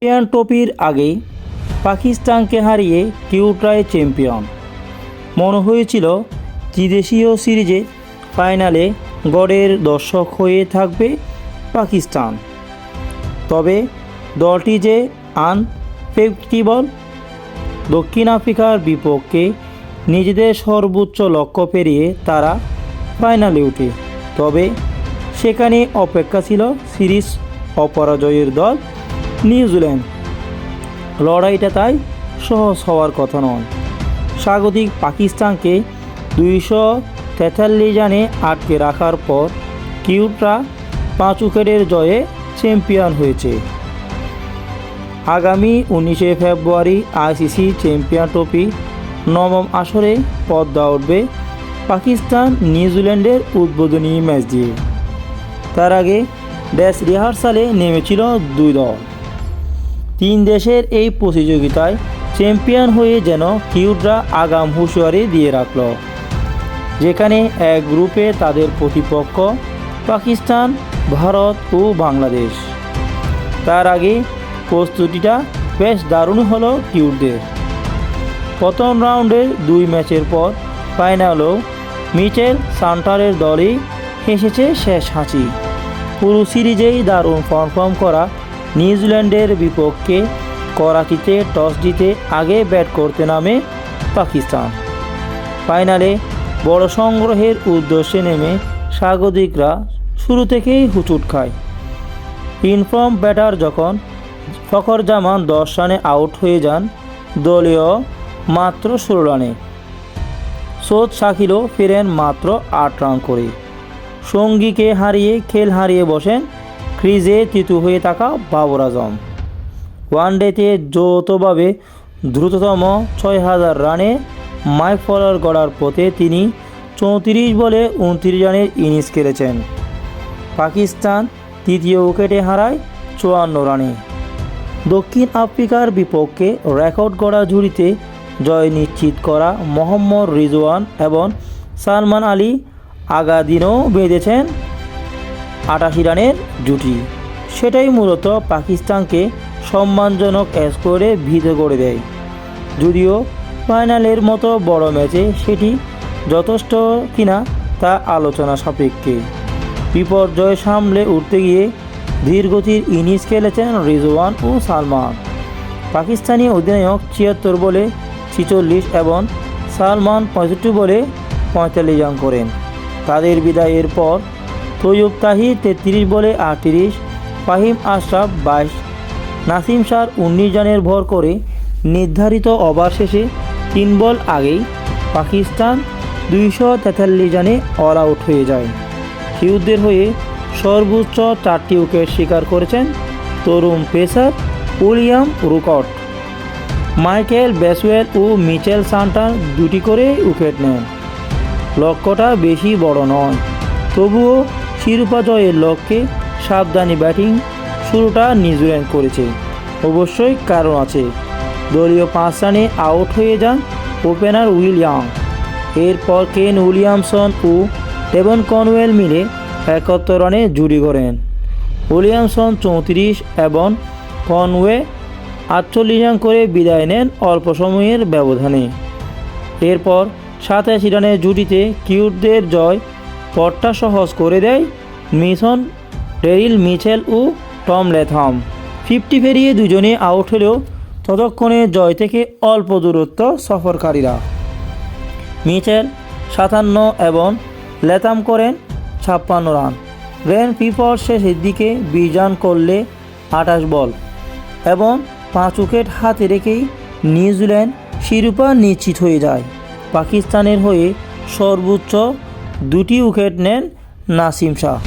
Champion ট্রফির আগে পাকিস্তানকে হারিয়ে কিউটরাই চ্যাম্পিয়ন। মনে হয়েছিল ত্রিদেশীয় সিরিজে ফাইনালে গড়ের দর্শক হয়ে থাকবে পাকিস্তান। তবে দলটি যে আনপ্রেডিক্টেবল। দক্ষিণ আফ্রিকার বিপক্ষে নিজেদের সর্বোচ্চ লক্ষ্য পেরিয়ে তারা ফাইনালে ওঠে। তবে সেখানে অপেক্ষা ছিল সিরিজ অপরাজয়ের দল নিউজিল্যান্ড। লড়াইটা তাই সহজ হওয়ার কথা নয়। স্বাগতিক পাকিস্তানকে 243 রানে আটকে রাখার পর কিউটরা 5 উইকেটের জয়ে চ্যাম্পিয়ন হয়েছে। আগামী 19 ফেব্রুয়ারি আইসিসি চ্যাম্পিয়ন ট্রফি নবম আসরে পর্দা উঠবে পাকিস্তান নিউজিল্যান্ডের উদ্বোধনী ম্যাচ দিয়ে। তার আগে ড্রেস রিহার্সালে নেমেছিল দুই দল। 3 দেশের এই প্রতিযোগিতায় চ্যাম্পিয়ন হয়ে যেন কিউটরা আগাম হুঁশিয়ারি দিয়ে রাখল, যেখানে এক গ্রুপে তাদের প্রতিপক্ষ পাকিস্তান, ভারত ও বাংলাদেশ। তার আগে প্রস্তুতিটা বেশ দারুণ হলো কিউটদের। প্রথম রাউন্ডের 2 ম্যাচের পর ফাইনালেও মিচেল সান্টারের দলই হেসেছে শেষ হাসি। পুরো সিরিজেই দারুণ পারফর্ম করা নিউজিল্যান্ডের বিপক্ষে করাচিতে টস জিতে আগে ব্যাট করতে নামে পাকিস্তান। ফাইনালে বড় সংগ্রহের উদ্দেশ্যে নেমে স্বাগতিকরা শুরু থেকেই হুচুট খায়। ইনফর্ম ব্যাটার যখন ফখর জামান 10 রানে আউট হয়ে যান, দলীয় মাত্র 16 রানে। সৌদ শাকিলও ফেরেন মাত্র 8 রান করে। সঙ্গীকে হারিয়ে খেল হারিয়ে বসেন ক্রিজে তৃতীয় হয়ে থাকা বাবর আজম। ওয়ানডেতে যৌথভাবে দ্রুততম 6000 রানে মাইলফলক গড়ার পথে তিনি 34 বলে 29 রানের ইনিংস খেলেছেন। পাকিস্তান তৃতীয় উইকেটে হারায় 54 রানে। দক্ষিণ আফ্রিকার বিপক্ষে রেকর্ড গড়া ঝুড়িতে জয় নিশ্চিত করা মোহাম্মদ রিজওয়ান এবং সালমান আলী আগাদিনও বেঁধেছেন 88 রানের জুটি। সেটাই মূলত পাকিস্তানকে সম্মানজনক স্কোরে ভীত করে দেয়। যদিও ফাইনালের মতো বড় ম্যাচে সেটি যথেষ্ট কিনা তা আলোচনা সাপেক্ষে। বিপর্যয় সামলে উঠতে গিয়ে ধীরগতির ইনিংস খেলেছেন রিজওয়ান ও সালমান। পাকিস্তানি অধিনায়ক 76 বলে 46 এবং সালমান 65 বলে 45 রান করেন। তাদের বিদায়ের পর তৈয়ব তাহির 33 বলে 38, ফাহিম আশরাফ 22, নাসিম শাহ 19 রানের ভর করে নির্ধারিত ওভার শেষে 3 বল আগেই পাকিস্তান 243 রানে অল আউট হয়ে যায়। কিউটদের হয়ে সর্বোচ্চ 4টি উইকেট শিকার করেছেন তরুণ পেসার উইলিয়াম রুকট। মাইকেল বেসওয়েল ও মিচেল সান্টার 2টি করে উইকেট নেন। লক্ষ্যটা বেশি বড় নয়, তবুও শিরোপা জয়ের লক্ষ্যে সাবধানী ব্যাটিং শুরুটা নিউজিল্যান্ড করেছে। অবশ্যই কারণ আছে। দলীয় 5 রানে আউট হয়ে যান ওপেনার উইল ইয়াং। এরপর কেন উইলিয়ামসন ও ডেভন কনওয়েল মিলে 71 রানে জুটি গড়েন। উইলিয়ামসন 34 এবং কনওয়ে 48 রান করে বিদায় নেন অল্প সময়ের ব্যবধানে। এরপর 87 রানের জুটিতে কিউটদের জয় পথটা সহজ করে দেয় মিশন ডেরিল মিচেল ও টম ল্যাথম। 50 পেরিয়ে দুজনে আউট হলেও ততক্ষণে জয় থেকে অল্প দূরত্ব সফরকারীরা। মিচেল 57 এবং ল্যাথম করেন 56 রান। গ্র্যান্ড ফিফার শেষের দিকে 20 রান করলে 28 বল এবং 5 উইকেট হাতে রেখেই নিউজিল্যান্ড শিরোপা নিশ্চিত হয়ে যায়। পাকিস্তানের হয়ে সর্বোচ্চ 2টি উইকেট নেন নাসিম শাহ।